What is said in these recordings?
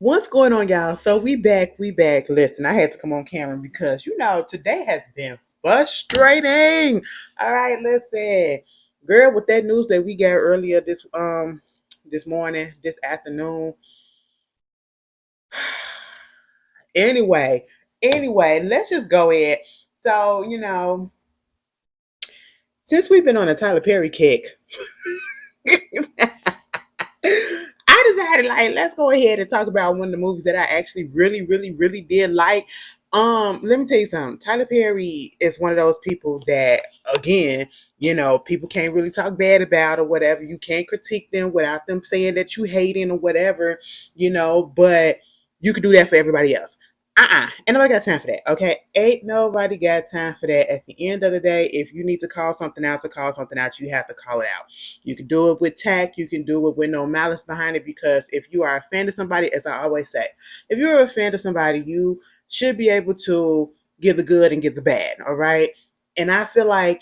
What's going on, y'all? So we back. Listen, I had to come on camera because today has been frustrating. All right, listen, girl, with that news that we got earlier this morning, this afternoon. Anyway, let's just go ahead. So since we've been on a Tyler Perry kick, I decided let's go ahead and talk about one of the movies that I actually really, really, really did like. Let me tell you something. Tyler Perry is one of those people that, again, people can't really talk bad about or whatever. You can't critique them without them saying that you hate him or whatever, but you could do that for everybody else. Ain't nobody got time for that. Okay. Ain't nobody got time for that. At the end of the day, if you need to call something out you have to call it out. You can do it with tact. You can do it with no malice behind it, because if you are a fan of somebody, as I always say, if you're a fan of somebody, you should be able to give the good and give the bad. All right. And I feel like,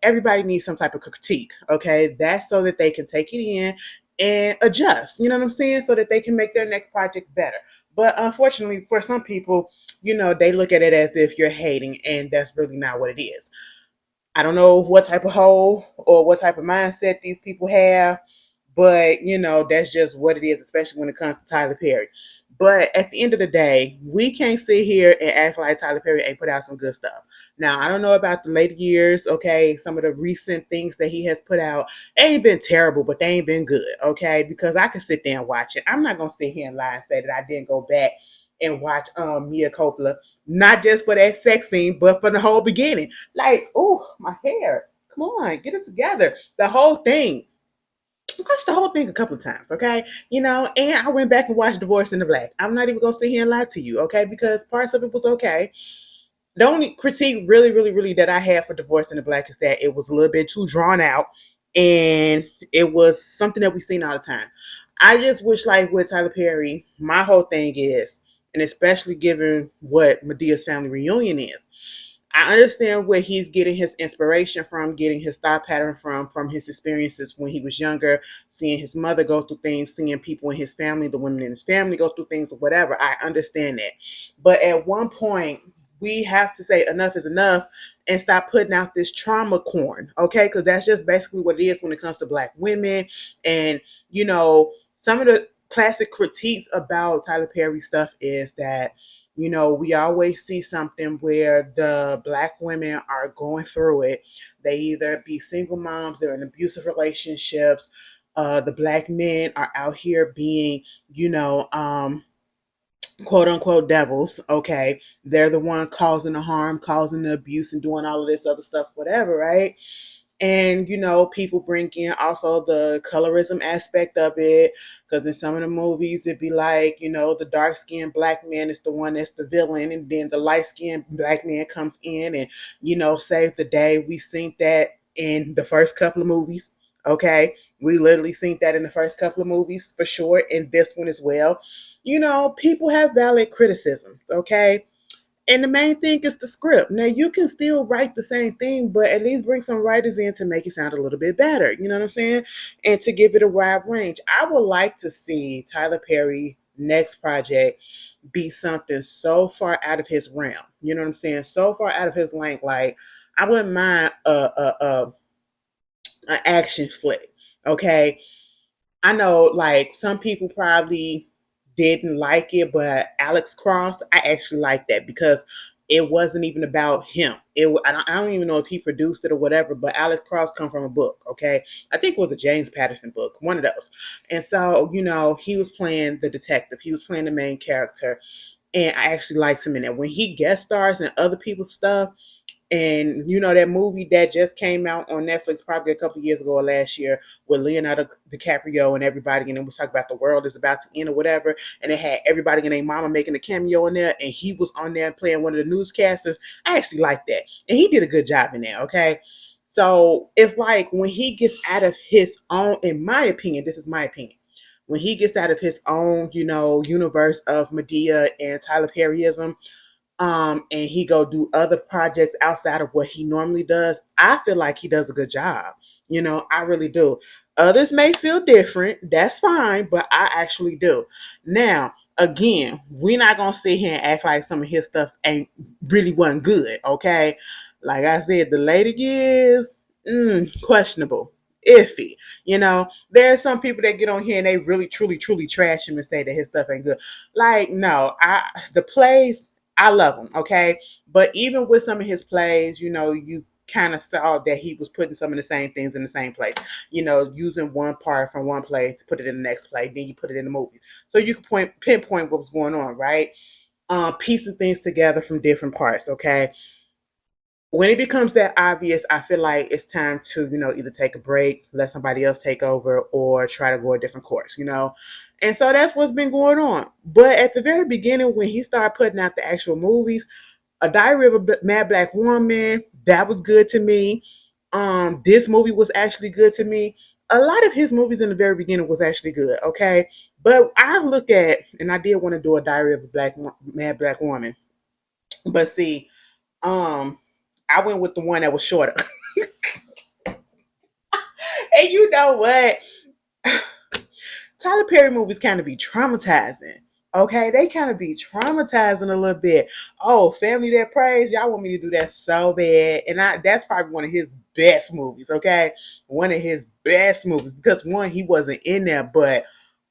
everybody needs some type of critique. Okay. That's so that they can take it in and adjust. You know what I'm saying? So that they can make their next project better. But unfortunately, for some people, they look at it as if you're hating, and that's really not what it is. I don't know what type of hole or what type of mindset these people have, but that's just what it is, especially when it comes to Tyler Perry. But at the end of the day, we can't sit here and act like Tyler Perry ain't put out some good stuff. Now, I don't know about the later years, okay? Some of the recent things that he has put out ain't been terrible, but they ain't been good, okay? Because I can sit there and watch it. I'm not gonna sit here and lie and say that I didn't go back and watch Mia Coppola, not just for that sex scene, but for the whole beginning. Like, oh, my hair. Come on, get it together. The whole thing. I watched the whole thing a couple of times, okay? And I went back and watched Divorce in the Black. I'm not even gonna sit here and lie to you, okay? Because parts of it was okay. The only critique really, really, really that I had for Divorce in the Black is that it was a little bit too drawn out, and it was something that we seen all the time. I just wish, like with Tyler Perry, my whole thing is, and especially given what Medea's family reunion is, I understand where he's getting his inspiration from, getting his thought pattern from his experiences when he was younger, seeing his mother go through things, seeing people in his family, the women in his family go through things or whatever. I understand that. But at one point, we have to say enough is enough and stop putting out this trauma corn, okay? Because that's just basically what it is when it comes to Black women. And, some of the classic critiques about Tyler Perry stuff is that we always see something where the Black women are going through it. They either be single moms, they're in abusive relationships. The Black men are out here being, quote unquote devils. Okay, they're the one causing the harm, causing the abuse, and doing all of this other stuff, whatever, right? And people bring in also the colorism aspect of it, because in some of the movies it'd be like, the dark skinned Black man is the one that's the villain, and then the light skinned Black man comes in and save the day. We seen that in the first couple of movies. Okay, we literally seen that in the first couple of movies for sure, and this one as well. People have valid criticisms. Okay, and the main thing is the script. Now you can still write the same thing, but at least bring some writers in to make it sound a little bit better. You know what I'm saying? And to give it a wide range. I would like to see Tyler Perry next project be something so far out of his realm. You know what I'm saying? So far out of his lane. Like, I wouldn't mind a action flick. Okay, I know, like, some people probably didn't like it, but Alex Cross, I actually like that because it wasn't even about him. I don't even know if he produced it or whatever, but Alex Cross come from a book, okay? I think it was a James Patterson book, one of those. And so, he was playing the detective. He was playing the main character, and I actually liked him in it. When he guest stars in other people's stuff, and that movie that just came out on Netflix probably a couple years ago or last year with Leonardo DiCaprio and everybody, and it was talking about the world is about to end or whatever, and it had everybody and their mama making a cameo in there, and he was on there playing one of the newscasters. I actually like that, and he did a good job in there. Okay, so it's like when he gets out of his own, in my opinion, this is my opinion. When he gets out of his own, universe of Madea and Tyler Perryism, and he go do other projects outside of what he normally does, I feel like he does a good job. I really do. Others may feel different. That's fine, but I actually do. Now, again, we're not gonna sit here and act like some of his stuff ain't really wasn't good, okay? Like I said, the later years, questionable, iffy. You know, there are some people that get on here and they really, truly, truly trash him and say that his stuff ain't good. Like, no, the plays, I love them, okay? But even with some of his plays, you know, you kind of saw that he was putting some of the same things in the same place. You know, using one part from one play to put it in the next play, then you put it in the movie. So you can pinpoint what was going on, right? Piecing things together from different parts, okay? When it becomes that obvious, I feel like it's time to, you know, either take a break, let somebody else take over, or try to go a different course, you know? And so that's what's been going on. But at the very beginning, when he started putting out the actual movies, A Diary of a Mad Black Woman, that was good to me. This movie was actually good to me. A lot of his movies in the very beginning was actually good, okay? But I look at, and I did want to do A Diary of a Mad Black Woman, but see, um, I went with the one that was shorter. And you know what? Tyler Perry movies kind of be traumatizing. Okay, they kind of be traumatizing a little bit. Oh, Family That Prays, y'all want me to do that so bad, and that's probably one of his best movies. Okay, one of his best movies because one, he wasn't in there, but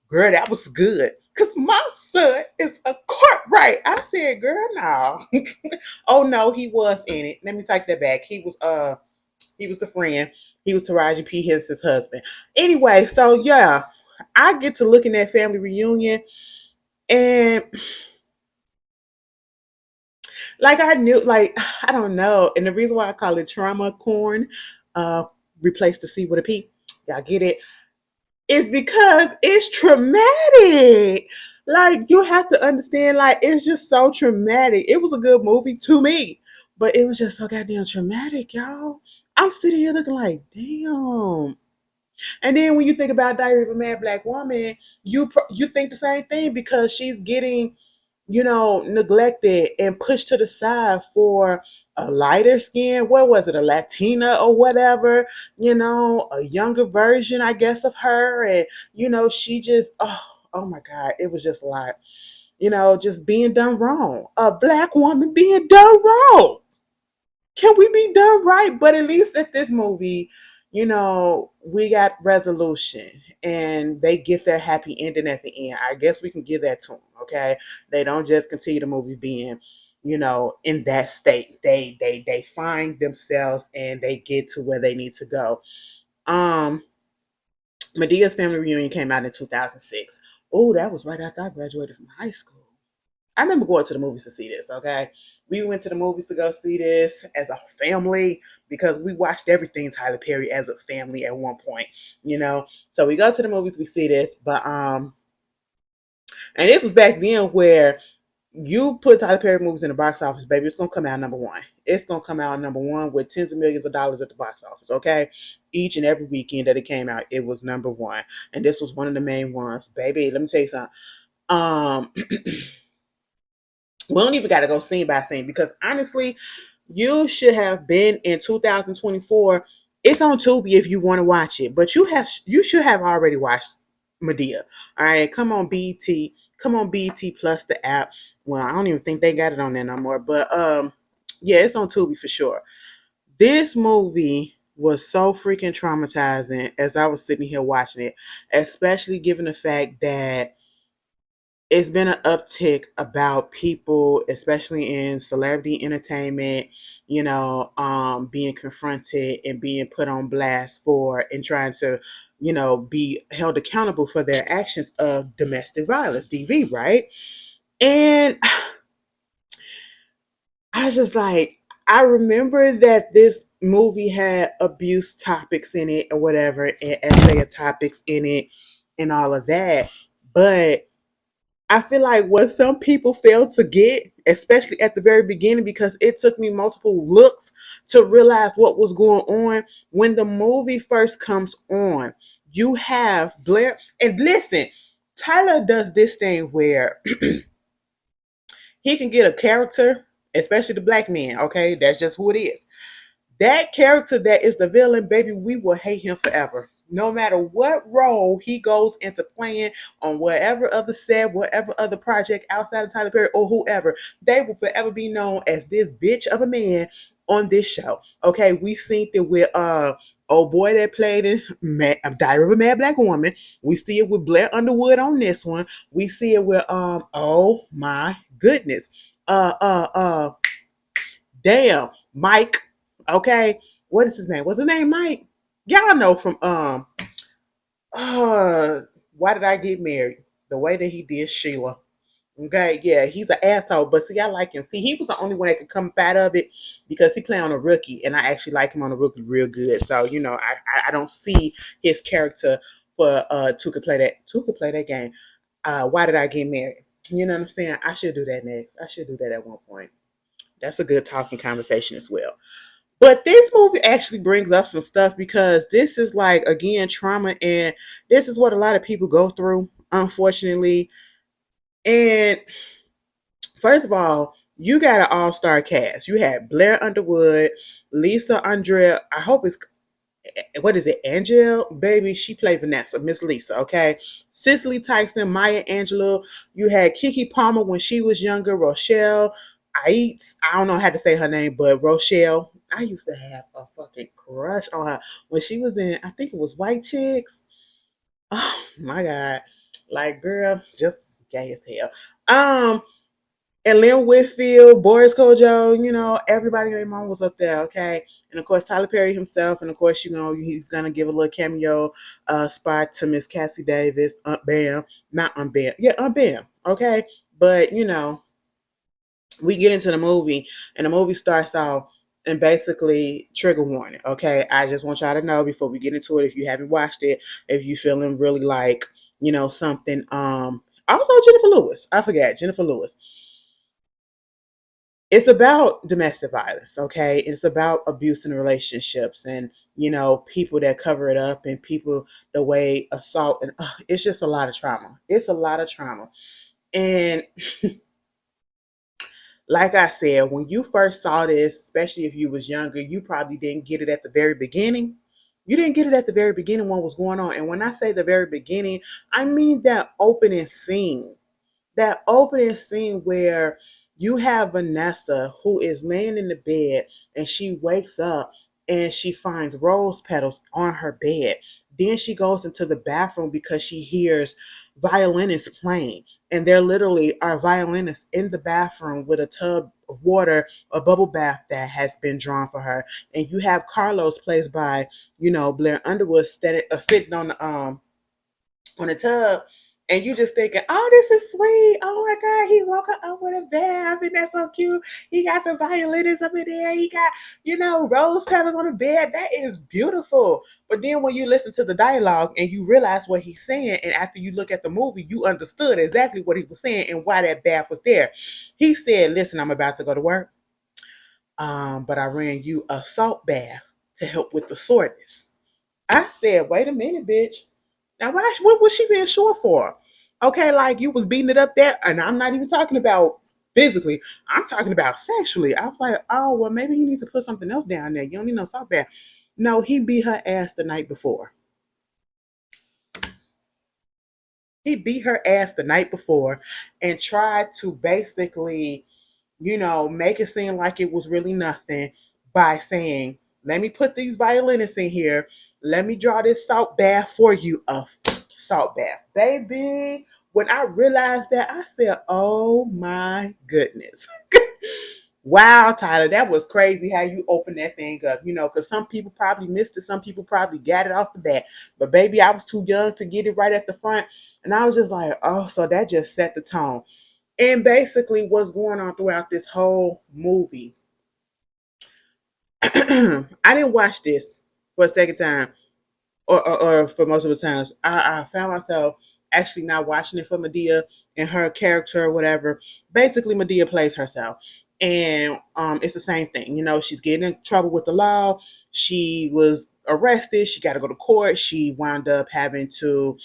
girl, that was good. Cause my son is a Cartwright. I said, girl, no. Oh no, he was in it. Let me take that back. He was the friend. He was Taraji P. Henson's husband. Anyway, so yeah, I get to looking at Family Reunion, and like I knew, like I don't know, and the reason why I call it trauma corn, uh, replace the C with a P. Y'all get it? Is because it's traumatic. Like you have to understand, like it's just so traumatic. It was a good movie to me, but it was just so goddamn traumatic, y'all. I'm sitting here looking like, damn. And then when you think about Diary of a Mad Black Woman, you think the same thing because she's getting, you know, neglected and pushed to the side for a lighter skin. What was it, a Latina or whatever? You know, a younger version, I guess, of her, and you know, she just oh my God, it was just a lot. You know, just being done wrong. A black woman being done wrong. Can we be done right? But at least at this movie, you know, we got resolution and they get their happy ending at the end. I guess we can give that to them, okay? They don't just continue the movie being, you know, in that state. They find themselves and they get to where they need to go. Um Medea's Family Reunion came out in 2006. Oh, that was right after I graduated from high school. I remember going to the movies to see this, okay? We went to the movies to go see this as a family because we watched everything Tyler Perry as a family at one point, you know? So we go to the movies, we see this, but and this was back then where you put Tyler Perry movies in the box office, baby, it's gonna come out number one. It's gonna come out number one with tens of millions of dollars at the box office, okay? Each and every weekend that it came out, it was number one. And this was one of the main ones. Baby, let me tell you something. Um We don't even got to go scene by scene because honestly, you should have been in 2024. It's on Tubi if you want to watch it, but you should have already watched Madea. All right, come on BT, come on BT Plus the app. Well, I don't even think they got it on there no more, but yeah, it's on Tubi for sure. This movie was so freaking traumatizing as I was sitting here watching it, especially given the fact that it's been an uptick about people, especially in celebrity entertainment, you know, being confronted and being put on blast for and trying to, you know, be held accountable for their actions of domestic violence, DV, right? And I was just like, I remember that this movie had abuse topics in it or whatever, and Isaiah topics in it and all of that. But I feel like what some people fail to get, especially at the very beginning, because it took me multiple looks to realize what was going on. When the movie first comes on, you have Blair. And listen, Tyler does this thing where he can get a character, especially the black man, okay? That's just who it is. That character that is the villain, baby, we will hate him forever. no matter what role he goes into playing on whatever other set, whatever other project outside of Tyler Perry or whoever, they will forever be known as this bitch of a man on this show. Okay, we seen it with old boy that played in Diary of a Mad Black Woman. We see it with Blair Underwood on this one. We see it with oh my goodness. Uh damn, Mike. Okay. What is his name? What's his name, Mike? Y'all know from uh Why Did I Get Married? The way that he did Sheila. Okay, yeah, he's an asshole, but see, I like him. See, he was the only one that could come out of it because he played on a rookie, and I actually like him on a rookie real good. So I don't see his character for Two could play that game. Why Did I Get Married? You know what I'm saying? I should do that next. I should do that at one point. That's a good talking conversation as well. But this movie actually brings up some stuff because this is like again trauma, and this is what a lot of people go through, unfortunately. And first of all, you got an all-star cast. You had Blair Underwood, Lisa Andrea. I hope it's what is it, Angel? Baby, she played Vanessa, Miss Lisa, okay? Cicely Tyson, Maya Angelou. You had Kiki Palmer when she was younger, Rochelle. I don't know how to say her name, but Rochelle. I used to have a fucking crush on her when she was in, I think it was White Chicks. Oh my God. Like, girl, just gay as hell. And Lynn Whitfield, Boris Kojo, everybody and their mom was up there, okay? And of course, Tyler Perry himself, and of course, he's gonna give a little cameo spot to Miss Cassie Davis, Aunt Bam, not Aunt Bam, yeah, Aunt Bam, okay? But we get into the movie, and the movie starts off, and basically, trigger warning, okay? I just want y'all to know before we get into it, if you haven't watched it, if you feeling really like, something, also Jennifer Lewis, I forgot Jennifer Lewis, it's about domestic violence, okay? It's about abuse in relationships, and people that cover it up, and people the way assault, and it's just a lot of trauma. It's a lot of trauma. And like I said, when you first saw this, especially if you was younger, you probably didn't get it at the very beginning. You didn't get it at the very beginning what was going on. And when I say the very beginning, I mean that opening scene, where you have Vanessa who is laying in the bed, and she wakes up and she finds rose petals on her bed. Then she goes into the bathroom because she hears violinists playing, and there literally are violinists in the bathroom with a tub of water, a bubble bath that has been drawn for her. And you have Carlos, played by Blair Underwood, sitting on the tub, and you just thinking, oh, this is sweet. Oh my God, he woke her up with a bath, and that's so cute. He got the violinist up in there. He got, rose petals on the bed. That is beautiful. But then when you listen to the dialogue and you realize what he's saying, and after you look at the movie, you understood exactly what he was saying and why that bath was there. He said, listen, I'm about to go to work, but I ran you a salt bath to help with the soreness. I said, wait a minute, bitch. Now, what was she being short for? Okay, like you was beating it up there, and I'm not even talking about physically. I'm talking about sexually. I was like, oh, well, maybe you need to put something else down there. You don't need no salt bath. No, he beat her ass the night before. He beat her ass the night before and tried to basically, make it seem like it was really nothing by saying, let me put these violinists in here. Let me draw this salt bath for you. A salt bath. Baby, when I realized that, I said, oh my goodness. Wow, Tyler, that was crazy how you opened that thing up, because some people probably missed it. Some people probably got it off the bat. But baby, I was too young to get it right at the front. And I was just like, oh, so that just set the tone. And basically, what's going on throughout this whole movie, I didn't watch this for a second time, or for most of the times. I found myself actually not watching it for Madea and her character or whatever. Basically, Madea plays herself. And it's the same thing. She's getting in trouble with the law. She was arrested. She got to go to court. She wound up having to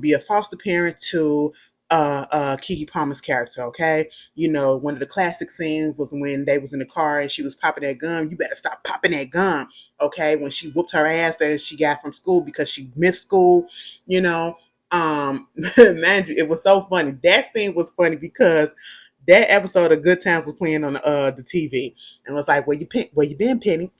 be a foster parent to Keke Palmer's character, okay? You know, one of the classic scenes was when they was in the car and she was popping that gum. You better stop popping that gum, okay? When she whooped her ass that she got from school because she missed school, you know. Man, it was so funny. That scene was funny because that episode of Good Times was playing on the TV and was like, where you been, Penny?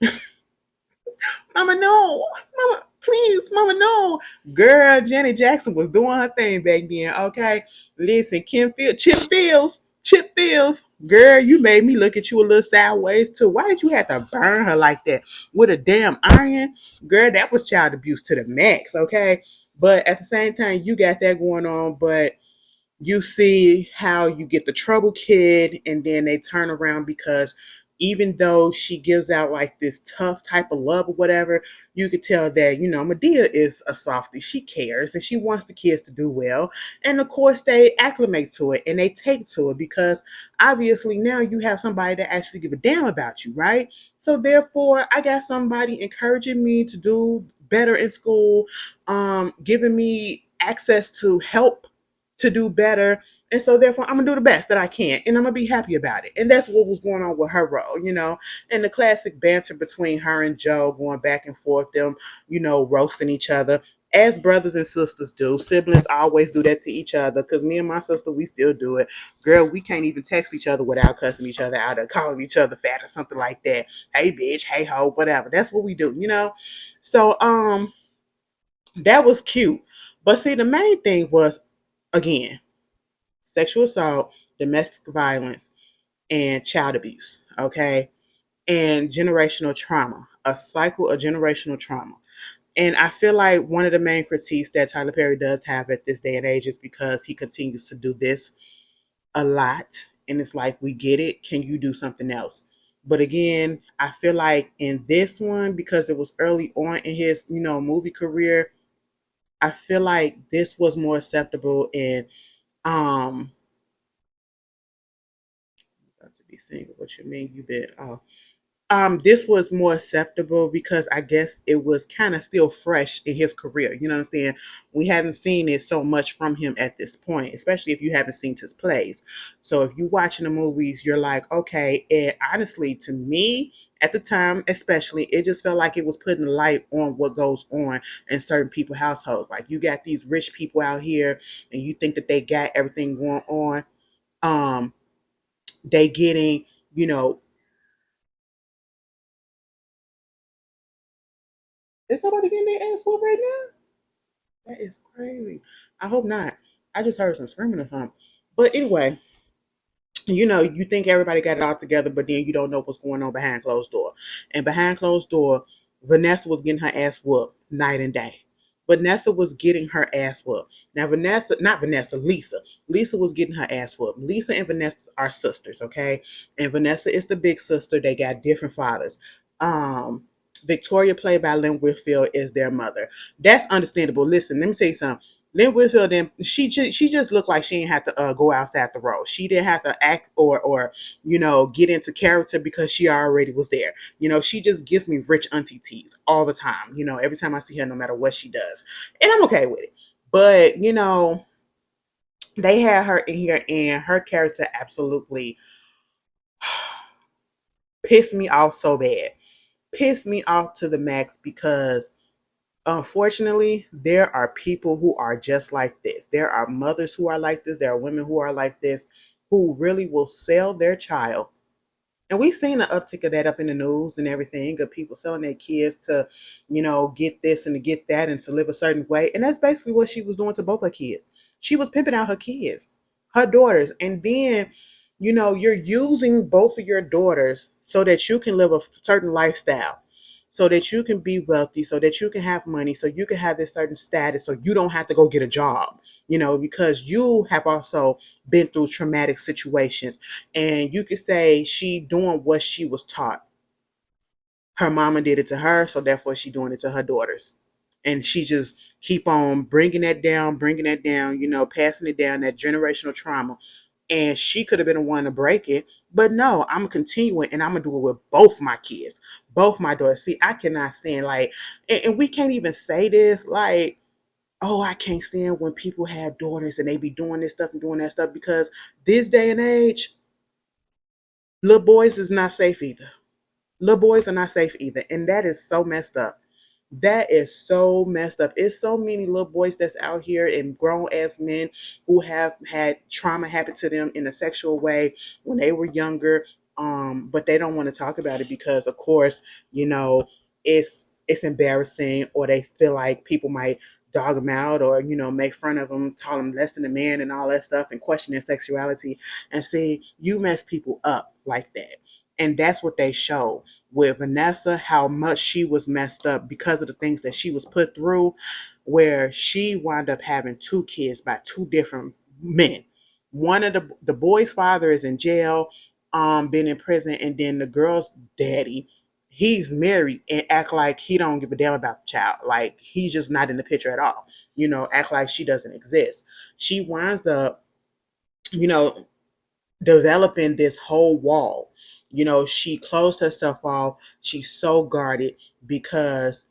Mama, no. Mama, please, Mama, no. Girl, Janet Jackson was doing her thing back then, okay? Listen, Chip Fields. Girl, you made me look at you a little sideways, too. Why did you have to burn her like that with a damn iron? Girl, that was child abuse to the max, okay? But at the same time, you got that going on, but you see how you get the trouble kid and then they turn around because even though she gives out like this tough type of love or whatever, you could tell that, you know, Madea is a softie. She cares and she wants the kids to do well. And of course, they acclimate to it and they take to it because obviously now you have somebody that actually give a damn about you, right? So therefore, I got somebody encouraging me to do better in school, giving me access to help to do better. And so therefore I'm gonna do the best that I can and I'm gonna be happy about it. And that's what was going on with her role, you know. And the classic banter between her and Joe going back and forth, them, you know, roasting each other. As brothers and sisters do. Siblings always do that to each other. Cause me and my sister, we still do it. Girl, we can't even text each other without cussing each other out or calling each other fat or something like that. Hey bitch, hey ho, whatever. That's what we do, you know? So that was cute. But see, the main thing was again, sexual assault, domestic violence, and child abuse, okay? And generational trauma, a cycle of generational trauma. And I feel like one of the main critiques that Tyler Perry does have at this day and age is because he continues to do this a lot. And it's like, we get it. Can you do something else? But again, I feel like in this one, because it was early on in his, you know, movie career, I feel like this was more acceptable and um to be single. What you mean you been this was more acceptable because I guess it was kind of still fresh in his career. You know what I'm saying? We hadn't seen it so much from him at this point, especially if you haven't seen his plays. So if you're watching the movies, you're like, okay. And honestly, to me, at the time, especially, it just felt like it was putting a light on what goes on in certain people's households. Like you got these rich people out here, and you think that they got everything going on. Um, they getting, you know, is somebody getting their ass whooped right now? That is crazy. I hope not. I just heard some screaming or something. But anyway, you know, you think everybody got it all together, but then you don't know what's going on behind closed door. And behind closed door, Vanessa was getting her ass whooped night and day. Vanessa was getting her ass whooped. Now, Vanessa, not Vanessa, Lisa. Lisa was getting her ass whooped. Lisa and Vanessa are sisters, okay? And Vanessa is the big sister. They got different fathers. Um, Victoria, played by Lynn Whitfield, is their mother. That's understandable. Listen, let me tell you something. Lynn Whitfield, then she just looked like she didn't have to go outside the role. She didn't have to act or you know get into character because she already was there. You know, she just gives me rich auntie teas all the time. You know, every time I see her, no matter what she does, and I'm okay with it. But you know, they had her in here, and her character absolutely pissed me off so bad, pissed me off to the max because unfortunately, there are people who are just like this. There are mothers who are like this. There are women who are like this who really will sell their child. And we've seen an uptick of that up in the news and everything of people selling their kids to, you know, get this and to get that and to live a certain way. And that's basically what she was doing to both her kids. She was pimping out her kids, her daughters. And then, you know, you're using both of your daughters so that you can live a certain lifestyle, so that you can be wealthy, so that you can have money, so you can have this certain status, so you don't have to go get a job, you know, because you have also been through traumatic situations. And you could say she doing what she was taught. Her mama did it to her, so therefore she doing it to her daughters. And she just keep on bringing that down, you know, passing it down, that generational trauma. And she could have been the one to break it, but no, I'm continuing and I'm gonna do it with both my kids, both my daughters. See, I cannot stand like, and we can't even say this like. oh, I can't stand when people have daughters and they be doing this stuff and doing that stuff because this day and age, little boys is not safe either. Little boys are not safe either. And that is so messed up. That is so messed up. It's so many little boys that's out here and grown ass men who have had trauma happen to them in a sexual way when they were younger. But they don't want to talk about it because, of course, you know, it's embarrassing, or they feel like people might dog them out, or make fun of them, call them less than a man, and all that stuff, and question their sexuality. And see, you mess people up like that, and that's what they show with Vanessa, how much she was messed up because of the things that she was put through, where she wound up having two kids by two different men. One of the boy's father is in jail, been in prison, and then the girl's daddy, he's married and act like he don't give a damn about the child. Like he's just not in the picture at all. Act like she doesn't exist. She winds up, you know, developing this whole wall. She closed herself off. She's so guarded because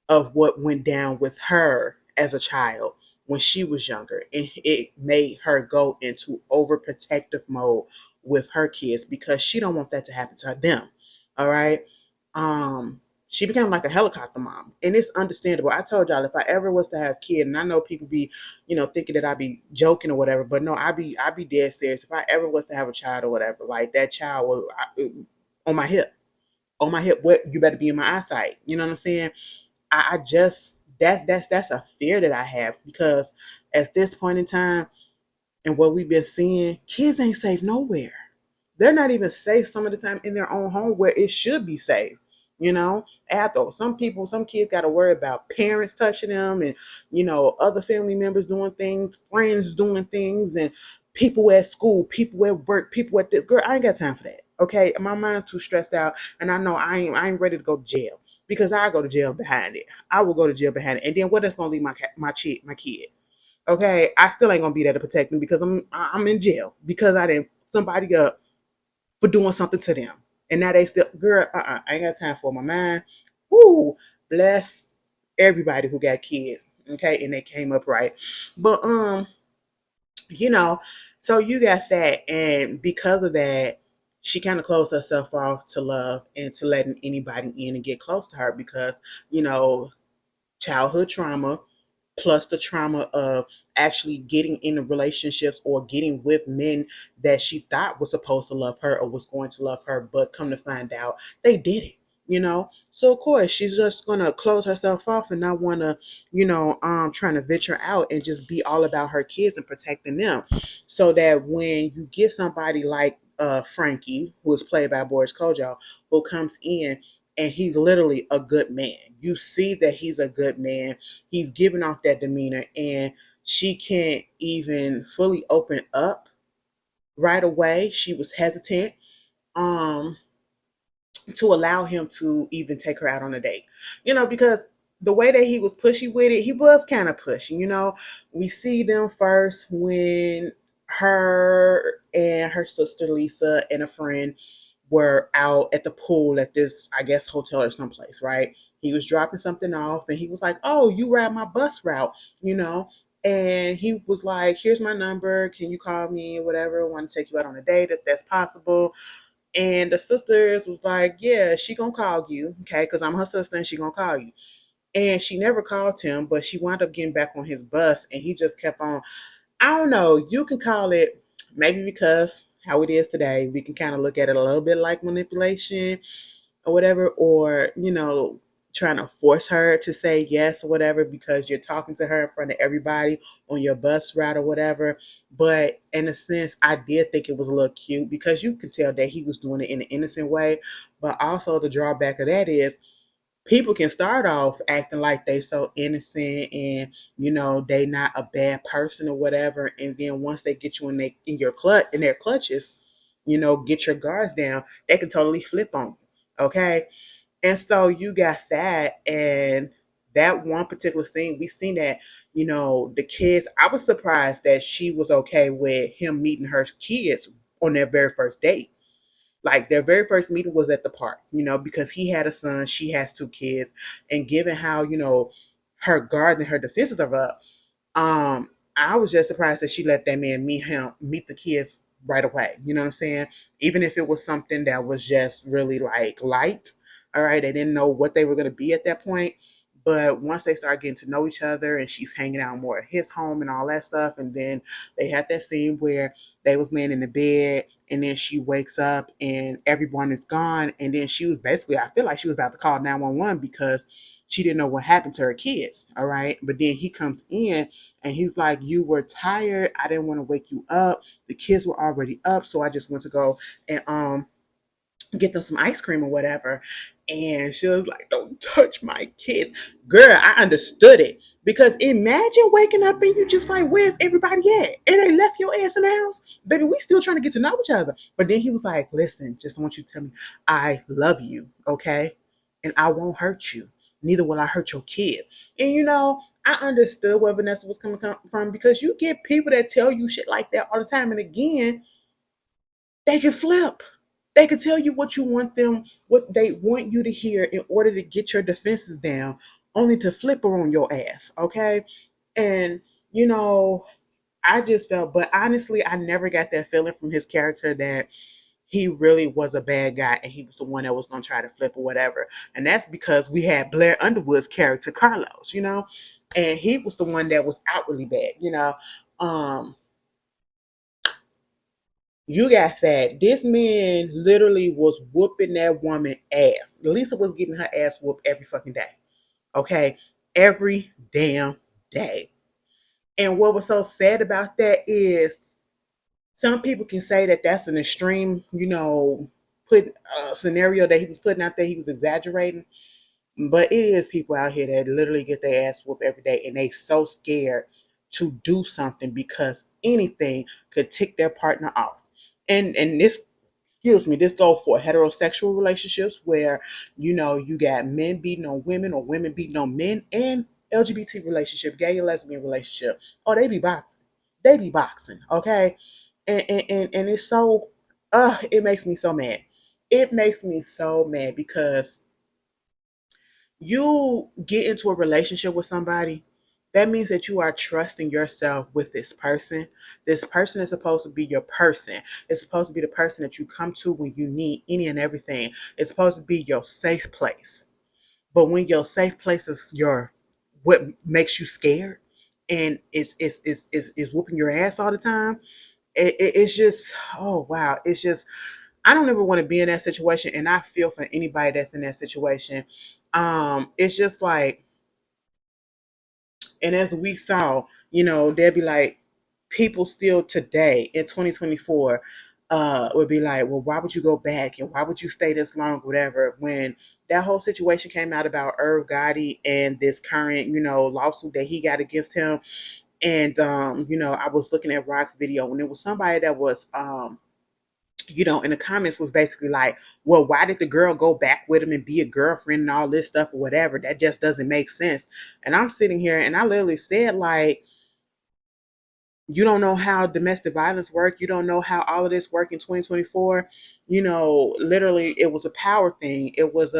of what went down with her as a child when she was younger. And it made her go into overprotective mode with her kids because she don't want that to happen to them. All right. She became like a helicopter mom. And it's understandable. I told y'all, if I ever was to have kids, and I know people be, thinking that I be joking or whatever, but no, I be dead serious. If I ever was to have a child or whatever, like that child will on my hip. On my hip, what you better be in my eyesight. You know what I'm saying? I just that's a fear that I have because at this point in time and what we've been seeing, kids ain't safe nowhere. They're not even safe some of the time in their own home where it should be safe. After some kids got to worry about parents touching them and other family members doing things, friends doing things, and people at school, people at work, people at this. Girl, I ain't got time for that. Okay, my mind's too stressed out, and I know I ain't ready to go to jail because I go to jail behind it. I will go to jail behind it, and then what is gonna leave my kid? Okay, I still ain't gonna be there to protect them because I'm in jail because I didn't somebody up for doing something to them, and now they still, girl, I ain't got time for my mind. Whoo, bless everybody who got kids, okay, and they came up right, but you know, so you got that, and because of that, she kind of closed herself off to love and to letting anybody in and get close to her because you know childhood trauma plus the trauma of actually getting into relationships or getting with men that she thought was supposed to love her or was going to love her, but come to find out they didn't. So of course she's just gonna close herself off and not wanna, trying to venture out and just be all about her kids and protecting them. So that when you get somebody like Frankie, who is played by Boris Kojo, who comes in and he's literally a good man. You see that he's a good man. He's giving off that demeanor, and she can't even fully open up right away. She was hesitant um to allow him to even take her out on a date. Because the way that he was pushy with it, he was kind of pushy. We see them first when her and her sister Lisa and a friend were out at the pool at this, I guess, hotel or someplace, right? He was dropping something off and he was like, "Oh, you ride my bus route, you know?" And he was like, "Here's my number. Can you call me? Whatever. I want to take you out on a date if that's possible." And the sisters was like, "Yeah, she gonna call you, okay? Because I'm her sister and she gonna call you." And she never called him, but she wound up getting back on his bus and he just kept on. I don't know. You can call it maybe because how it is today, we can kind of look at it a little bit like manipulation or whatever, or, trying to force her to say yes or whatever because you're talking to her in front of everybody on your bus route or whatever. But in a sense, I did think it was a little cute because you could tell that he was doing it in an innocent way. But also, the drawback of that is people can start off acting like they so innocent and they not a bad person or whatever, and then once they get you in their clutches, get your guards down, they can totally flip on you. Okay, and so you got that, and that one particular scene, we seen that the kids. I was surprised that she was okay with him meeting her kids on their very first date. Like their very first meeting was at the park, because he had a son, she has two kids, and given how her guard and her defenses are up. I was just surprised that she let that man meet the kids right away. You know what I'm saying? Even if it was something that was just really like light, all right, they didn't know what they were gonna be at that point. But once they start getting to know each other and she's hanging out more at his home and all that stuff, and then they had that scene where they was laying in the bed and then she wakes up and everyone is gone. And then she was basically, I feel like she was about to call 911 because she didn't know what happened to her kids. All right. But then he comes in and he's like, "You were tired. I didn't want to wake you up. The kids were already up. So I just went to go and get them some ice cream or whatever." And she was like, "Don't touch my kids." Girl, I understood it. Because imagine waking up and you just like, "Where's everybody at?" And they left your ass in the house. Baby, we still trying to get to know each other. But then he was like, "Listen, just want you to tell me I love you, okay? And I won't hurt you. Neither will I hurt your kid." And I understood where Vanessa was coming from because you get people that tell you shit like that all the time. And again, they can flip. They can tell you what you want them, what they want you to hear in order to get your defenses down, only to flip her on your ass. Okay. And, you know, I just felt, but honestly, I never got that feeling from his character that he really was a bad guy and he was the one that was going to try to flip or whatever. And that's because we had Blair Underwood's character, Carlos, and he was the one that was outwardly bad. Um, You got that. This man literally was whooping that woman ass. Lisa was getting her ass whooped every fucking day. Okay? Every damn day. And what was so sad about that is some people can say that that's an extreme, put scenario that he was putting out there. He was exaggerating. But it is people out here that literally get their ass whooped every day and they so scared to do something because anything could tick their partner off. And this, excuse me, this goes for heterosexual relationships where you got men beating on women or women beating on men, and LGBT relationship, gay and lesbian relationship. Oh, they be boxing. They be boxing, okay? And it's so it makes me so mad. It makes me so mad because you get into a relationship with somebody, that means that you are trusting yourself with this person. This person is supposed to be your person. It's supposed to be the person that you come to when you need any and everything. It's supposed to be your safe place. But when your safe place is your what makes you scared and is whooping your ass all the time, it's just, oh wow. It's just, I don't ever want to be in that situation, and I feel for anybody that's in that situation. It's just like, and as we saw, they'd be like, people still today in 2024 would be like, well, why would you go back and why would you stay this long, whatever, when that whole situation came out about Irv Gotti and this current, lawsuit that he got against him. And I was looking at Rock's video and it was somebody that was in the comments was basically like, well, why did the girl go back with him and be a girlfriend and all this stuff or whatever? That just doesn't make sense. And I'm sitting here and I literally said, like, you don't know how domestic violence work. You don't know how all of this work in 2024. Literally, it was a power thing. It was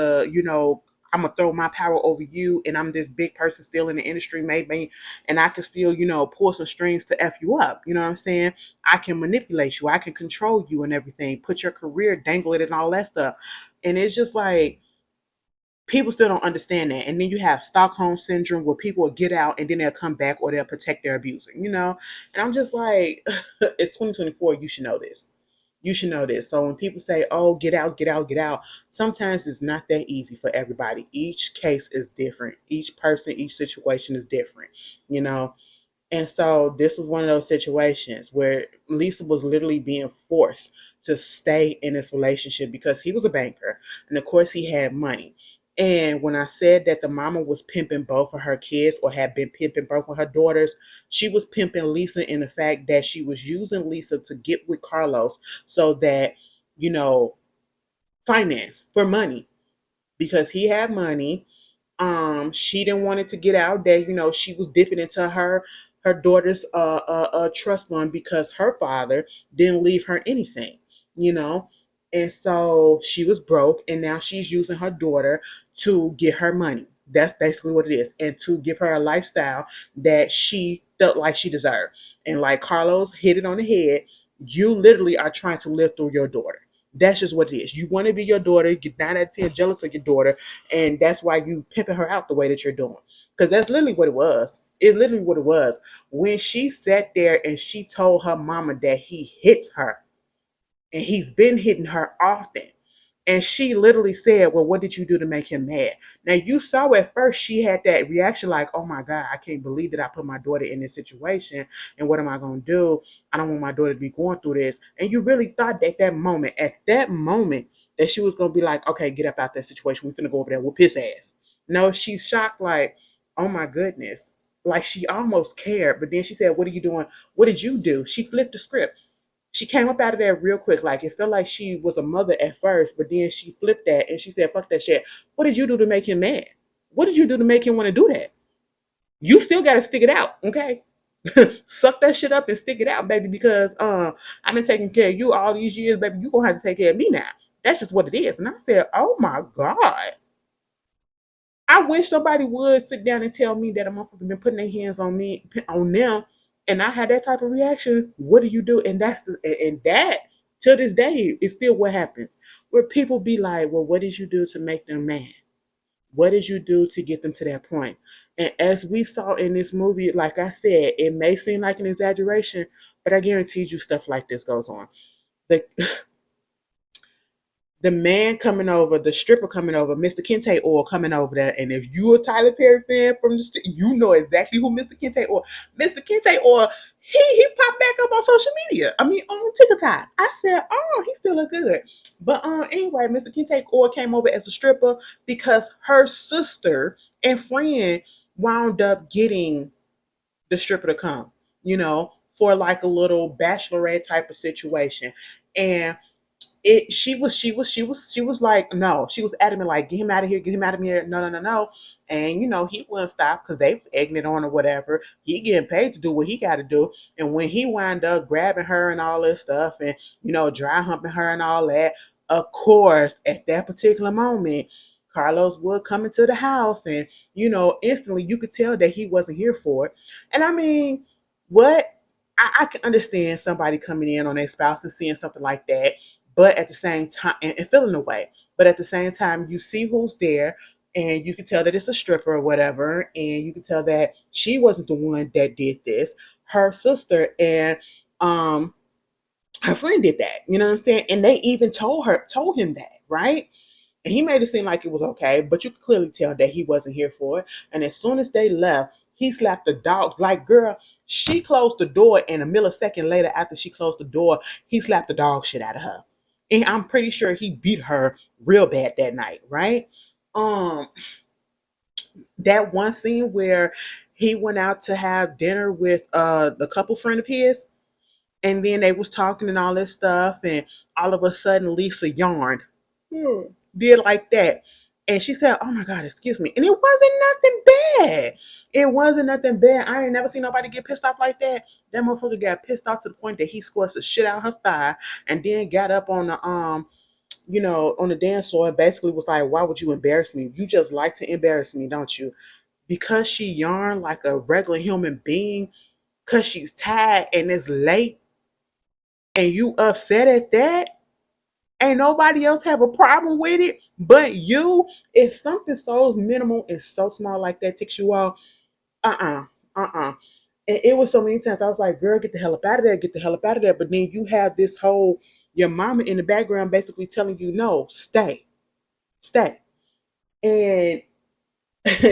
I'm gonna throw my power over you, and I'm this big person still in the industry, maybe, and I can still, pull some strings to f you up. You know what I'm saying? I can manipulate you. I can control you and everything. Put your career, dangle it, and all that stuff. And it's just like, people still don't understand that. And then you have Stockholm syndrome where people will get out and then they'll come back or they'll protect their abuser. And I'm just like, it's 2024. You should know this. You should know this. So when people say, oh, get out, get out, get out, sometimes it's not that easy for everybody. Each case is different. Each person, each situation is different, you know. And so this was one of those situations where Lisa was literally being forced to stay in this relationship because he was a banker. And of course, he had money. And when I said that the mama was pimping both of her kids or had been pimping both of her daughters, she was pimping Lisa in the fact that she was using Lisa to get with Carlos so that, you know, finance for money because he had money. She didn't want it to get out that she was dipping into her daughter's trust fund because her father didn't leave her anything, you know, and so she was broke, and now she's using her daughter to get her money. That's basically what it is. And to give her a lifestyle that she felt like she deserved. And like Carlos hit it on the head, you literally are trying to live through your daughter. That's just what it is. You want to be your daughter, get 9 out of 10 jealous of your daughter, and that's why you pimping her out the way that you're doing. Because that's literally what it was. It's literally what it was. When she sat there and she told her mama that he hits her, and he's been hitting her often. And she literally said, well, what did you do to make him mad? Now, you saw at first she had that reaction like, oh my God, I can't believe that I put my daughter in this situation. And what am I going to do? I don't want my daughter to be going through this. And you really thought that at that moment, that she was going to be like, okay, get up out that situation. We're going to go over there, whoop his ass. No, she's shocked, like, oh my goodness. Like she almost cared. But then she said, what are you doing? What did you do? She flipped the script. She came up out of there real quick. Like it felt like she was a mother at first, but then she flipped that and she said, fuck that shit. What did you do to make him mad? What did you do to make him want to do that? You still gotta stick it out, okay? Suck that shit up and stick it out, baby, because I've been taking care of you all these years, baby. You gonna have to take care of me now. That's just what it is. And I said, oh my God. I wish somebody would sit down and tell me that a motherfucker been putting their hands on me, on them, and I had that type of reaction. What do you do? And that to this day is still what happens. Where people be like, well, what did you do to make them mad? What did you do to get them to that point? And as we saw in this movie, like I said, it may seem like an exaggeration, but I guarantee you stuff like this goes on. The the man coming over, the stripper coming over, Mr. Kente Oil coming over there. And if you a Tyler Perry fan from you know exactly who Mr. Kente Oil. Mr. Kente Oil, he popped back up on social media. I mean on TikTok. I said, oh, he still look good. But anyway, Mr. Kente Oil came over as a stripper because her sister and friend wound up getting the stripper to come, for like a little bachelorette type of situation. And she was like, no, she was adamant, like, get him out of here, no, no, no, no. And he wouldn't stop because they was egging it on or whatever. He getting paid to do what he got to do. And when he wound up grabbing her and all this stuff, and dry humping her and all that, of course at that particular moment Carlos would come into the house, and instantly you could tell that he wasn't here for it. And I mean, what, I can understand somebody coming in on their spouse and seeing something like that, but at the same time, and feeling away. But at the same time, you see who's there, and you can tell that it's a stripper or whatever, and you can tell that she wasn't the one that did this. Her sister and um her friend did that. You know what I'm saying? And they even told him that, right? And he made it seem like it was okay, but you could clearly tell that he wasn't here for it. And as soon as they left, he slapped the dog. Like, girl, she closed the door, and a millisecond later, after she closed the door, he slapped the dog shit out of her. And I'm pretty sure he beat her real bad that night, right? Um, that one scene where he went out to have dinner with the couple friend of his, and then they was talking and all this stuff, and all of a sudden Lisa yarned. Did like that. And she said, oh my God, excuse me. And it wasn't nothing bad. It wasn't nothing bad. I ain't never seen nobody get pissed off like that. That motherfucker got pissed off to the point that he squashed the shit out her thigh, and then got up on the on the dance floor, and basically was like, why would you embarrass me? You just like to embarrass me, don't you? Because she yarned like a regular human being, because she's tired and it's late, and you upset at that. Ain't nobody else have a problem with it but you. If something so minimal and so small like that ticks you off, uh-uh. And it was so many times I was like, girl, get the hell up out of there, get the hell up out of there. But then you have this whole, your mama in the background basically telling you, no, stay. And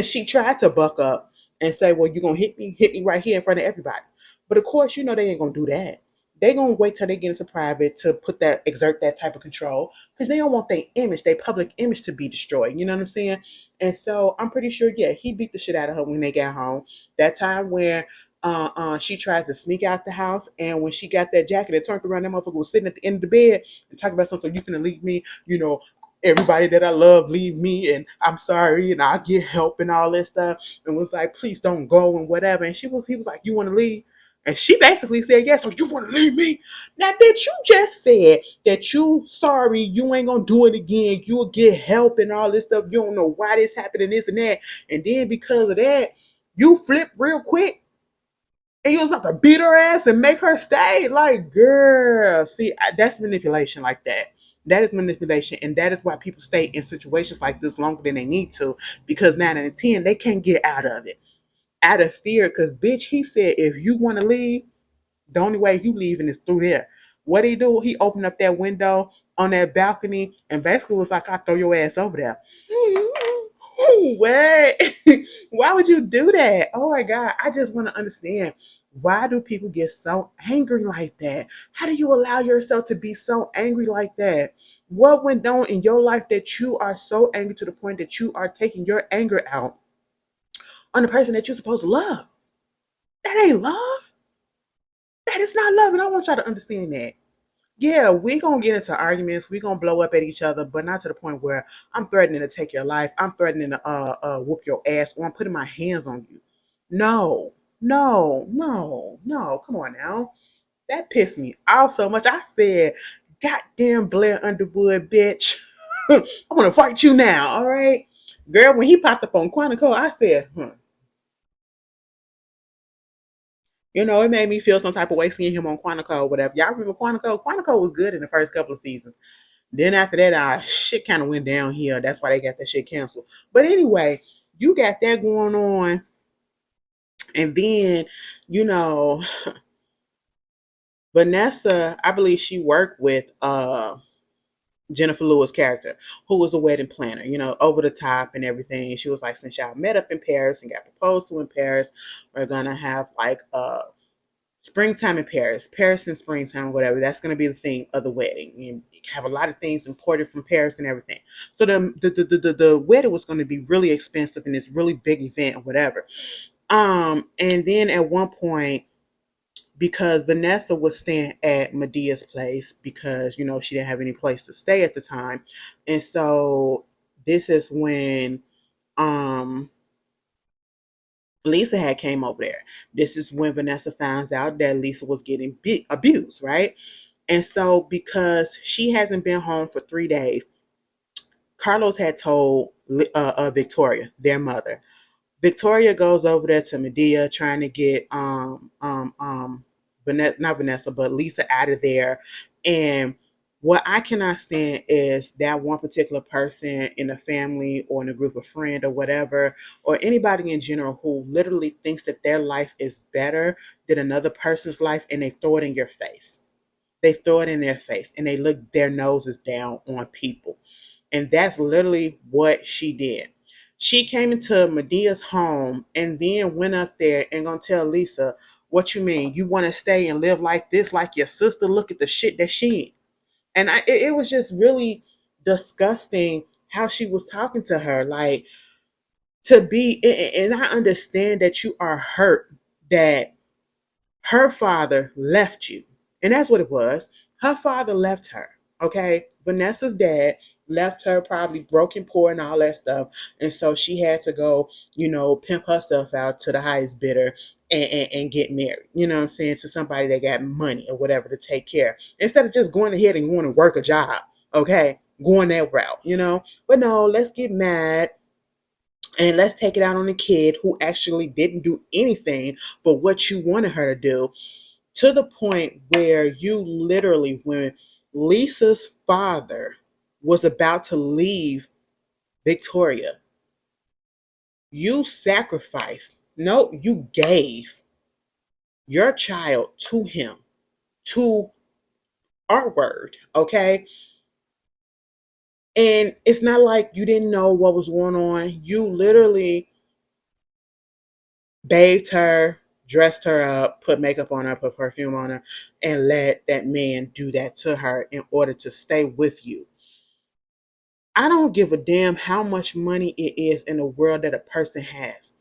she tried to buck up and say, well, you're going to hit me right here in front of everybody. But of course, they ain't going to do that. They going to wait till they get into private to exert that type of control, because they don't want their public image to be destroyed. You know what I'm saying? And so I'm pretty sure, yeah, he beat the shit out of her when they got home. That time where she tried to sneak out the house, and when she got that jacket, it turned around, that motherfucker was sitting at the end of the bed and talking about something, you finna leave me, everybody that I love leave me, and I'm sorry, and I'll get help and all this stuff, and was like, please don't go and whatever. And he was like, you want to leave? And she basically said, yes, so you want to leave me? Now, bitch, you just said that you sorry, you ain't gonna do it again. You'll get help and all this stuff. You don't know why this happened and this and that. And then because of that, you flip real quick and you was about to beat her ass and make her stay. Like, girl, see, that's manipulation like that. That is manipulation, and that is why people stay in situations like this longer than they need to, because 9 out of 10 they can't get out of it, out of fear. Because bitch, he said if you want to leave, the only way you leaving is through there. What he do? He opened up that window on that balcony and basically was like, "I throw your ass over there." What? Why would you do that? Oh my god! I just want to understand. Why do people get so angry like that? How do you allow yourself to be so angry like that? What went on in your life that you are so angry to the point that you are taking your anger out on the person that you're supposed to love? That ain't love. That is not love, and I want y'all to understand that. Yeah, we gonna get into arguments. We gonna blow up at each other, but not to the point where I'm threatening to take your life. I'm threatening to whoop your ass, or I'm putting my hands on you. No, no, no, no. Come on now. That pissed me off so much. I said, "Goddamn Blair Underwood, bitch! I want to fight you now." All right, girl. When he popped up on Quantico, I said, You know, it made me feel some type of way seeing him on Quantico or whatever. Y'all remember Quantico? Quantico was good in the first couple of seasons. Then after that, shit kind of went downhill. That's why they got that shit canceled. But anyway, you got that going on, and then you know Vanessa. I believe she worked with Jennifer Lewis character, who was a wedding planner. You know, over the top and everything. She was like, since y'all met up in Paris and got proposed to in Paris, we're gonna have like springtime in Paris, Paris in springtime, whatever. That's going to be the theme of the wedding, and have a lot of things imported from Paris and everything. So the wedding was going to be really expensive and this really big event or whatever. And then at one point, because Vanessa was staying at Medea's place because she didn't have any place to stay at the time, and so this is when um Lisa had came over there. This is when Vanessa finds out that Lisa was getting abused, right? And so because she hasn't been home for 3 days, Carlos had told Victoria, their mother. Victoria goes over there to Madea trying to get Vanessa, not Vanessa, but Lisa out of there. And what I cannot stand is that one particular person in a family or in a group of friends or whatever, or anybody in general who literally thinks that their life is better than another person's life, and they throw it in your face. They throw it in their face and they look their noses down on people. And that's literally what she did. She came into Medea's home and then went up there and gonna tell Lisa, what you mean? You want to stay and live like this, like your sister? Look at the shit that she in. And it was just really disgusting how she was talking to her. Like, to be, and I understand that you are hurt that her father left you. And that's what it was. Her father left her. Okay. Vanessa's dad left her, probably broken, poor, and all that stuff. And so she had to go, pimp herself out to the highest bidder and get married. You know what I'm saying? To somebody that got money or whatever to take care. Instead of just going ahead and going to work a job. Okay. Going that route. But no, let's get mad and let's take it out on the kid who actually didn't do anything but what you wanted her to do, to the point where you literally, when Lisa's father was about to leave Victoria, you sacrificed, no, you gave your child to him, to our word, okay? And it's not like you didn't know what was going on. You literally bathed her, dressed her up, put makeup on her, put perfume on her, and let that man do that to her in order to stay with you. I don't give a damn how much money it is in the world that a person has.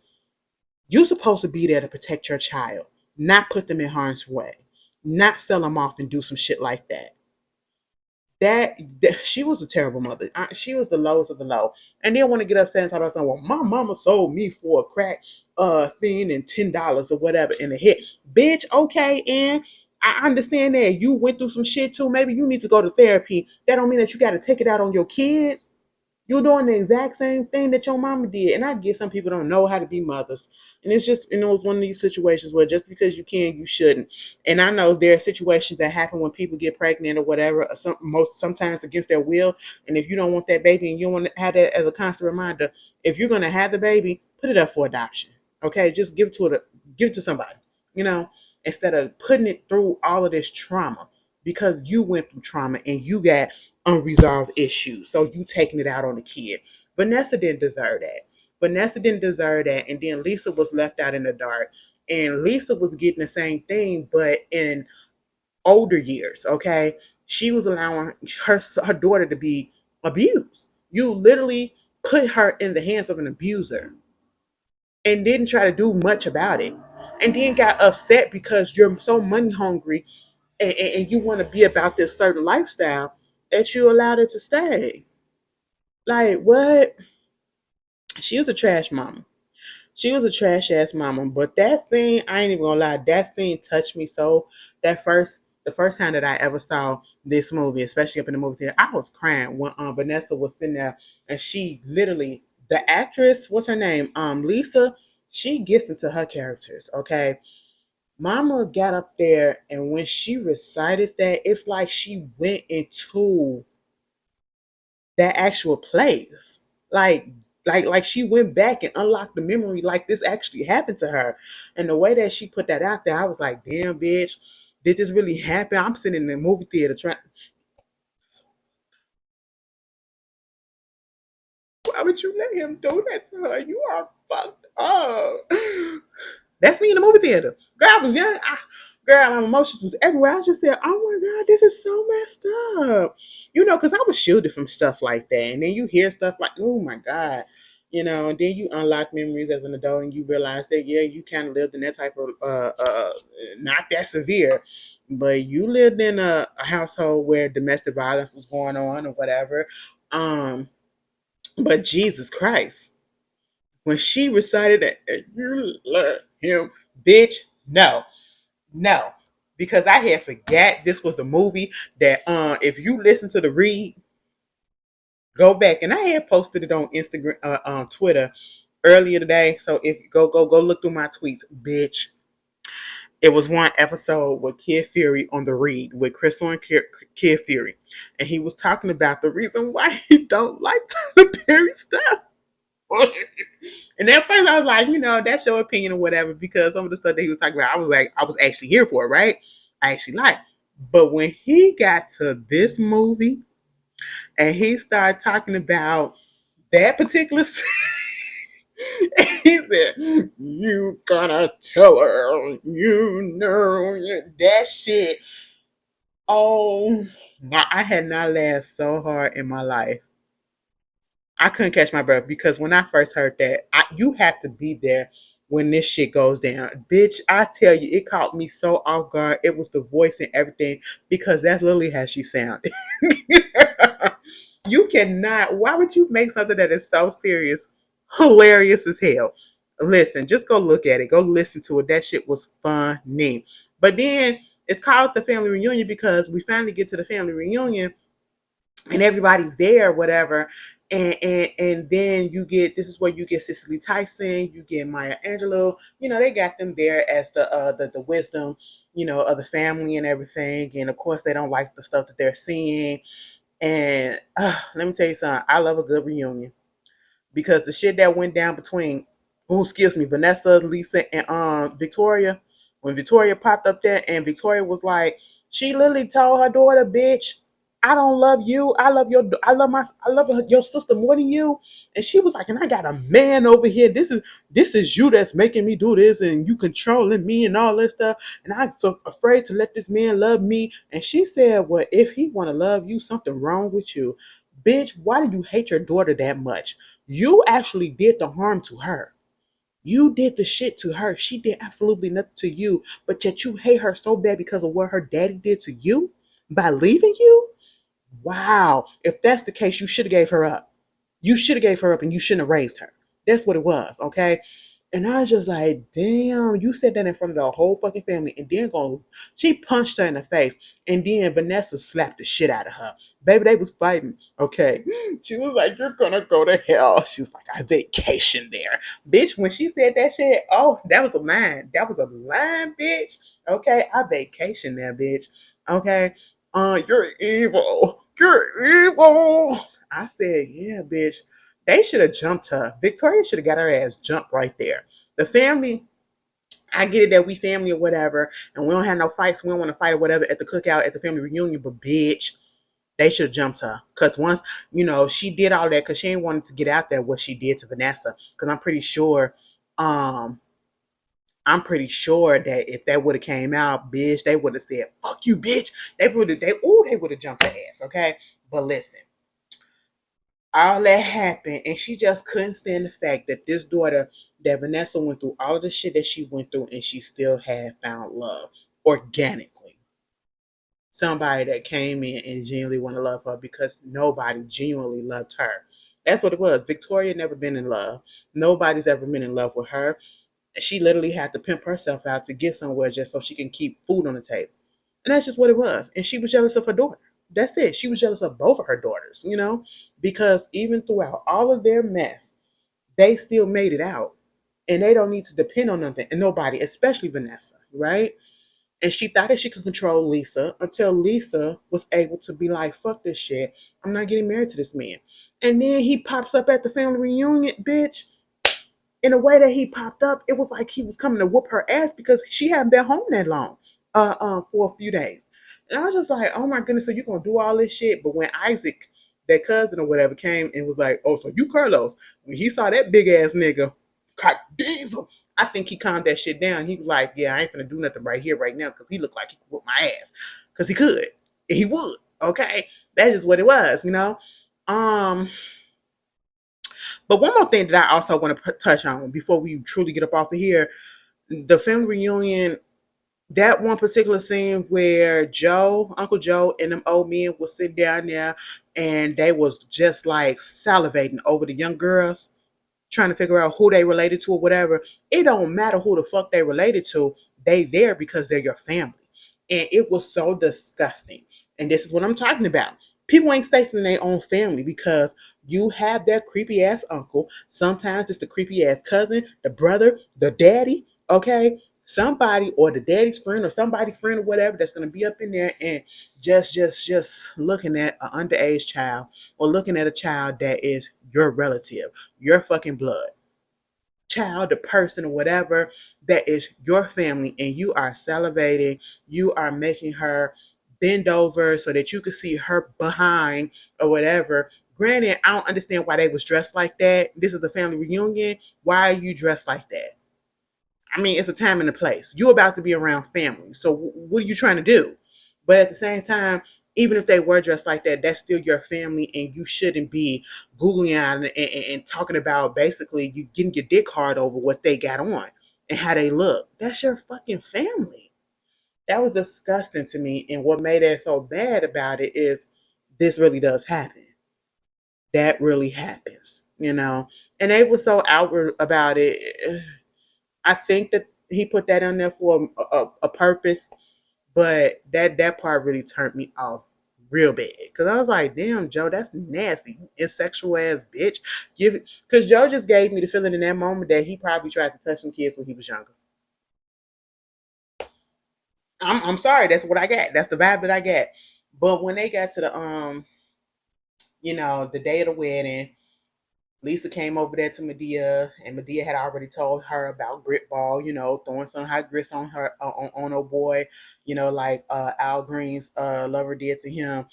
You're supposed to be there to protect your child, not put them in harm's way, not sell them off and do some shit like that. that she was a terrible mother. She was the lowest of the low. And then want to get upset and talk about something. Well, my mama sold me for a crack thing and $10 or whatever in a hit. Bitch, okay, and I understand that you went through some shit too. Maybe you need to go to therapy. That don't mean that you got to take it out on your kids. You're doing the exact same thing that your mama did. And I get some people don't know how to be mothers. And it's just, it's one of these situations where just because you can, you shouldn't. And I know there are situations that happen when people get pregnant or whatever, or sometimes against their will. And if you don't want that baby and you want to have that as a constant reminder, if you're going to have the baby, put it up for adoption. Okay, just give it to somebody. You know, instead of putting it through all of this trauma because you went through trauma and you got unresolved issues. So you taking it out on the kid. Vanessa didn't deserve that. Vanessa didn't deserve that. And then Lisa was left out in the dark. And Lisa was getting the same thing, but in older years, okay? She was allowing her daughter to be abused. You literally put her in the hands of an abuser and didn't try to do much about it. And then got upset because you're so money hungry and you want to be about this certain lifestyle that you allowed it to stay. Like what? She was a trash mama. She was a trash ass mama. But that scene, I ain't even gonna lie, that scene touched me so. The first time that I ever saw this movie, especially up in the movie theater, I was crying when Vanessa was sitting there and she literally, the actress, what's her name? Lisa, she gets into her characters, okay? Mama got up there and when she recited that, it's like she went into that actual place. Like like she went back and unlocked the memory like this actually happened to her. And the way that she put that out there, I was like, damn bitch, did this really happen? I'm sitting in the movie theater trying. Why would you let him do that to her? You are fucked up. That's me in the movie theater. Girl, I was young. Girl, my emotions was everywhere. I just said, "Oh my god, this is so messed up." Because I was shielded from stuff like that, and then you hear stuff like, "Oh my god," and then you unlock memories as an adult, and you realize that yeah, you kind of lived in that type of not that severe, but you lived in a household where domestic violence was going on or whatever. But Jesus Christ, when she recited that, you let him, bitch, no, no, because I had forgot this was the movie that if you listen to the read, go back and I had posted it on Instagram, on Twitter earlier today. So if you go look through my tweets, bitch. It was one episode with Kid Fury on the read with Crystal and Kid Fury, and he was talking about the reason why he don't like Tyler Perry stuff. And at first I was like, that's your opinion or whatever, because some of the stuff that he was talking about, I was like, I was actually here for it, right? I actually liked. But when he got to this movie and he started talking about that particular scene, he said, "You gonna tell her, that shit." Oh, I had not laughed so hard in my life. I couldn't catch my breath because when I first heard that, you have to be there when this shit goes down. Bitch, I tell you, it caught me so off guard. It was the voice and everything because that's literally how she sounded. You cannot, why would you make something that is so serious hilarious as hell? Listen, just go look at it. Go listen to it. That shit was funny. But then it's called the family reunion because we finally get to the family reunion and everybody's there, whatever. And then you get, this is where you get Cicely Tyson, you get Maya Angelou. They got them there as the wisdom, of the family and everything. And of course, they don't like the stuff that they're seeing. And let me tell you something. I love a good reunion because the shit that went down between, excuse me, Vanessa, Lisa, and Victoria, when Victoria popped up there and Victoria was like, she literally told her daughter, "Bitch, I don't love you. I love your sister more than you." And she was like, "And I got a man over here. This is you that's making me do this, and you controlling me and all this stuff. And I'm so afraid to let this man love me." And she said, "Well, if he want to love you, something wrong with you, bitch. Why do you hate your daughter that much? You actually did the harm to her. You did the shit to her. She did absolutely nothing to you, but yet you hate her so bad because of what her daddy did to you by leaving you. Wow. If that's the case, you should have gave her up. You should have gave her up and you shouldn't have raised her. That's what it was, okay? And I was just like, damn, you said that in front of the whole fucking family. And then she punched her in the face. And then Vanessa slapped the shit out of her. Baby, they was fighting. Okay. She was like, you're gonna go to hell. She was like, I vacation there. Bitch, when she said that shit, oh, that was a line. That was a line, bitch. Okay. I vacation there, bitch. Okay. You're evil. You're evil. I said, yeah, bitch. They should have jumped her. Victoria should have got her ass jumped right there. The family, I get it that we family or whatever, and we don't have no fights. We don't want to fight or whatever at the cookout, at the family reunion. But bitch, they should have jumped her. Cause once she did all that, cause she ain't wanted to get out there what she did to Vanessa. Cause um, I'm pretty sure that if that would have came out, bitch, they would have said, "Fuck you, bitch." They would have jumped her ass. Okay, but listen, all that happened, and she just couldn't stand the fact that this daughter, that Vanessa went through all of the shit that she went through, and she still had found love organically. Somebody that came in and genuinely want to love her because nobody genuinely loved her. That's what it was. Victoria never been in love. Nobody's ever been in love with her. She literally had to pimp herself out to get somewhere just so she can keep food on the table. And that's just what it was. And she was jealous of her daughter. That's it. She was jealous of both of her daughters, because even throughout all of their mess, they still made it out. And they don't need to depend on nothing and nobody, especially Vanessa, right? And she thought that she could control Lisa until Lisa was able to be like, fuck this shit. I'm not getting married to this man. And then he pops up at the family reunion, bitch. In a way that he popped up, it was like he was coming to whoop her ass because she hadn't been home that long, for a few days. And I was just like, oh my goodness, so you gonna do all this shit? But when Isaac, their cousin or whatever, came and was like, oh, so you Carlos? When he saw that big ass nigga, God diesel, I think he calmed that shit down. He was like, yeah, I ain't gonna do nothing right here, right now, because he looked like he could whoop my ass, because he could, and he would. Okay, that's just what it was. Um, but one more thing that I also want to touch on before we truly get up off of here, the family reunion, that one particular scene where Uncle Joe, and them old men was sitting down there, and they was just like salivating over the young girls, trying to figure out who they related to or whatever. It don't matter who the fuck they related to. They there because they're your family. And it was so disgusting. And this is what I'm talking about. People ain't safe in their own family because you have that creepy ass uncle. Sometimes it's the creepy ass cousin, the brother, the daddy, okay? Somebody or the daddy's friend or somebody's friend or whatever that's gonna be up in there and just looking at an underage child or looking at a child that is your relative, your fucking blood child, the person or whatever that is your family, and you are salivating, you are making her bend over so that you can see her behind or whatever. Granted, I don't understand why they was dressed like that. This is a family reunion. Why are you dressed like that? I mean, it's a time and a place. You're about to be around family. So what are you trying to do? But at the same time, even if they were dressed like that, that's still your family, and you shouldn't be googling out and talking about basically you getting your dick hard over what they got on and how they look. That's your fucking family. That was disgusting to me. And what made it so bad about it is this really does happen. That really happens. And they were so outward about it. I think that he put that on there for a purpose, but that part really turned me off real bad because I was like, "Damn, Joe, that's nasty, you sexual ass bitch." Because Joe just gave me the feeling in that moment that he probably tried to touch some kids when he was younger. I'm sorry, that's what I got. That's the vibe that I got. But when they got to the day of the wedding, Lisa came over there to Madea, and Madea had already told her about grit ball, throwing some hot grits on her on her boy, like Al Green's lover did to him.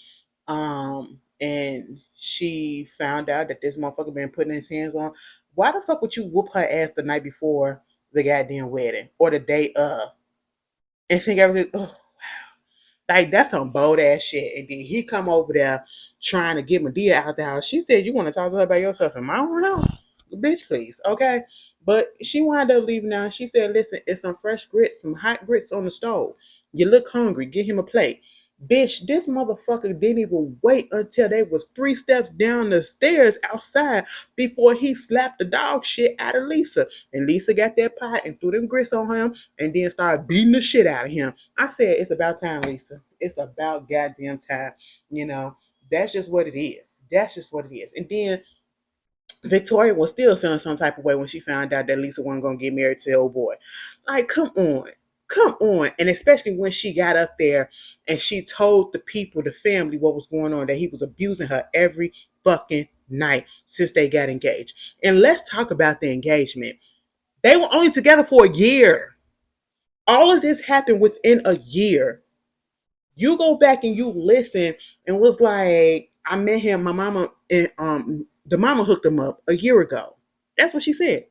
And she found out that this motherfucker been putting his hands on. Why the fuck would you whoop her ass the night before the goddamn wedding or the day of and think everything? Oh, like that's some bold ass shit. And then he come over there trying to get Madea out the house. She said, "You want to talk to her about yourself in my own house, bitch? Please, okay." But she wound up leaving now. She said, "Listen, it's some fresh grits, some hot grits on the stove. You look hungry. Get him a plate." Bitch, this motherfucker didn't even wait until they was 3 steps down the stairs outside before he slapped the dog shit out of Lisa. And Lisa got that pot and threw them grits on him and then started beating the shit out of him. I said, it's about time, Lisa. It's about goddamn time. You know, that's just what it is. That's just what it is. And then Victoria was still feeling some type of way when she found out that Lisa wasn't gonna get married to the old boy. Like, come on. Come on. And especially when she got up there and she told the people, the family, what was going on, that he was abusing her every fucking night since they got engaged. And let's talk about the engagement. They were only together for a year. All of this happened within a year. You go back and you listen and was like, I met him, my mama, and the mama hooked him up a year ago. That's what she said.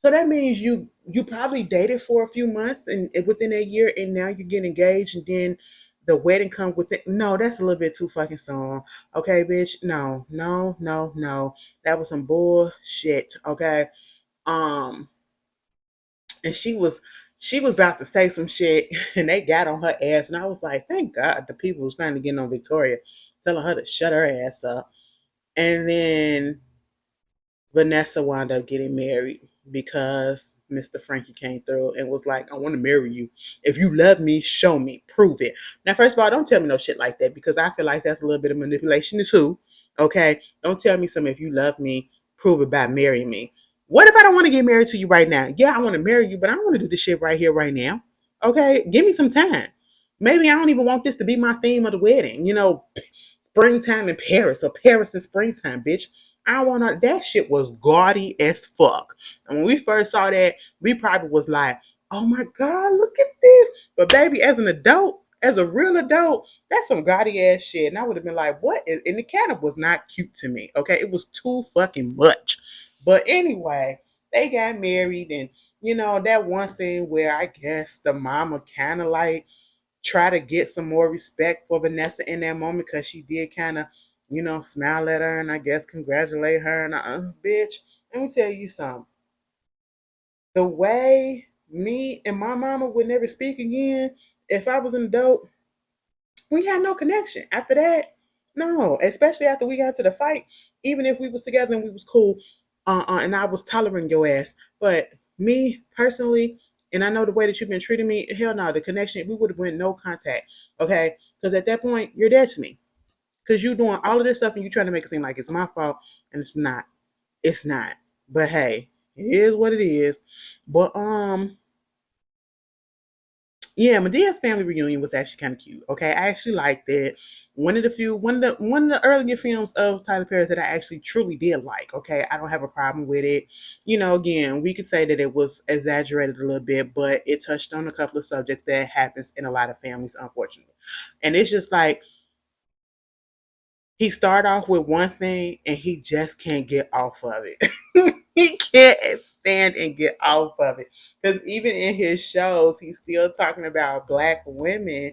So that means you probably dated for a few months and within a year, and now you get engaged, and then the wedding comes with it. No, that's a little bit too fucking soon. Okay, bitch. No, no, no, no. That was some bullshit. Okay. Um, and she was about to say some shit, and they got on her ass, and I was like, thank God the people was trying to get on Victoria, telling her to shut her ass up. And then Vanessa wound up getting married because Mr. Frankie came through and was like, I want to marry you. If you love me, show me, prove it. Now, first of all, don't tell me no shit like that, because I feel like that's a little bit of manipulation too. Okay? Don't tell me something, if you love me, prove it by marrying me. What if I don't want to get married to you right now? Yeah, I want to marry you, but I want to do this shit right here, right now. Okay? Give me some time. Maybe I don't even want this to be my theme of the wedding. Springtime in Paris or Paris in springtime, bitch. I wanna that shit was gaudy as fuck. And when we first saw that, we probably was like, oh my God, look at this. But baby, as an adult, as a real adult, that's some gaudy ass shit. And I would have been like, what is, and the kind of was not cute to me. Okay. It was too fucking much. But anyway, they got married, and that one scene where I guess the mama kinda like try to get some more respect for Vanessa in that moment, because she did kind of, smile at her and I guess congratulate her. And bitch, let me tell you something. The way me and my mama would never speak again if I was an adult, we had no connection. After that, no, especially after we got to the fight, even if we was together and we was cool, and I was tolerating your ass. But me personally, and I know the way that you've been treating me, hell no, the connection, we would have went no contact. Okay? Because at that point, you're dead to me. Because you doing all of this stuff and you trying to make it seem like it's my fault, and it's not. It's not. But hey, it is what it is. But yeah, Medea's family reunion was actually kind of cute. Okay, I actually liked it. One of the earlier films of Tyler Perry that I actually truly did like. Okay, I don't have a problem with it. Again, we could say that it was exaggerated a little bit, but it touched on a couple of subjects that happens in a lot of families, unfortunately. And it's just like he started off with one thing and he just can't get off of it. He can't stand and get off of it. Because even in his shows, he's still talking about black women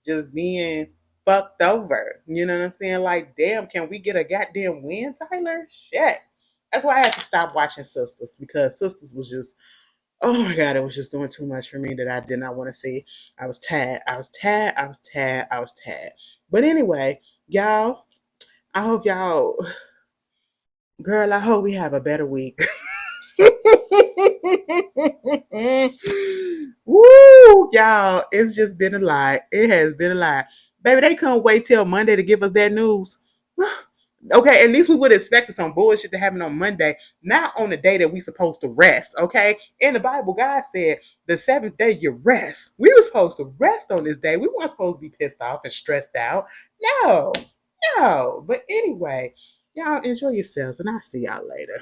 just being fucked over. You know what I'm saying? Like, damn, can we get a goddamn win, Tyler? Shit. That's why I had to stop watching Sisters, because Sisters was just, oh my God, it was just doing too much for me that I did not want to see. I was tired. I was tired. I was tired. I was tired. But anyway, y'all, I hope y'all, girl, I hope we have a better week. Woo, y'all, it's just been a lie. It has been a lie. Baby, they couldn't wait till Monday to give us that news. Okay, at least we would expect some bullshit to happen on Monday, not on the day that we supposed to rest. Okay, in the Bible, God said the seventh day you rest. We were supposed to rest on this day. We weren't supposed to be pissed off and stressed out. No, no. But anyway, y'all enjoy yourselves, and I'll see y'all later.